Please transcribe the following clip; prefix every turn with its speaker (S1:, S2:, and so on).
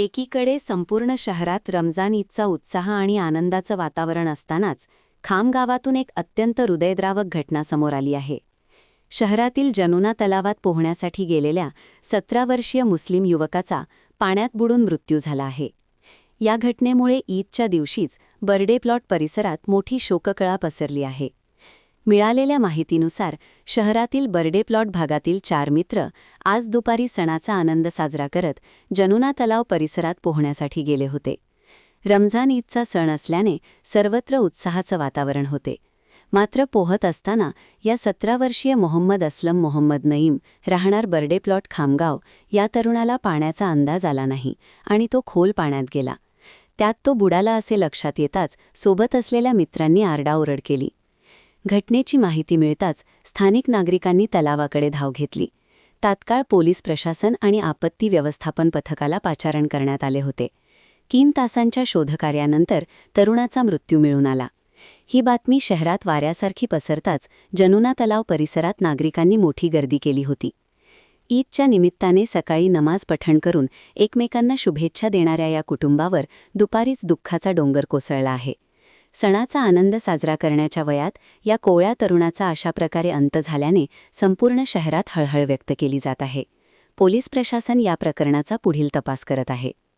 S1: एकीकडे संपूर्ण शहरात रमजान ईदचा उत्साह आणि आनंदाचं वातावरण असतानाच खाम गावातून एक अत्यंत हृदयद्रावक घटना समोर आली आहे. शहरातील जनुना तलावात पोहण्यासाठी गेलेल्या 17 वर्षीय मुस्लिम युवकाचा पाण्यात बुडून मृत्यू झाला आहे. या घटनेमुळे ईदच्या दिवशीच बर्डे प्लॉट परिसरात मोठी शोककळा पसरली आहे. मिळालेल्या माहितीनुसार शहरातील बर्डे प्लॉट भागातील 4 मित्र आज दुपारी सणाचा आनंद साजरा करत जनुना तलाव परिसरात पोहण्यासाठी गेले होते. रमजान ईदचा सण असल्याने सर्वत्र उत्साहाचं वातावरण होते. मात्र पोहत असताना या 17 वर्षीय मोहम्मद असलम मोहम्मद नईम राहणार बर्डे प्लॉट खामगाव या तरुणाला पाण्याचा अंदाज आला नाही आणि तो खोल पाण्यात गेला. त्यात तो बुडाला असे लक्षात येताच सोबत असलेल्या मित्रांनी आरडाओरड केली. घटनेची माहिती मिळताच स्थानिक नागरिकांनी तलावाकडे धाव घेतली. तात्काळ पोलीस प्रशासन आणि आपत्ती व्यवस्थापन पथकाला पाचारण करण्यात आले होते. 3 तासांच्या शोधकार्यानंतर तरुणाचा मृत्यू मिळून आला. ही बातमी शहरात वाऱ्यासारखी पसरताच जनुना तलाव परिसरात नागरिकांनी मोठी गर्दी केली होती. ईदच्या निमित्ताने सकाळी नमाज पठण करून एकमेकांना शुभेच्छा देणाऱ्या या कुटुंबावर दुपारीच दुःखाचा डोंगर कोसळला आहे. सणाचा आनंद साजरा करण्याच्या वयात या कोवळ्या तरुणाचा अशा प्रकारे अंत झाल्याने संपूर्ण शहरात हळहळ व्यक्त केली जात आहे. पोलीस प्रशासन या प्रकरणाचा पुढील तपास करत आहे.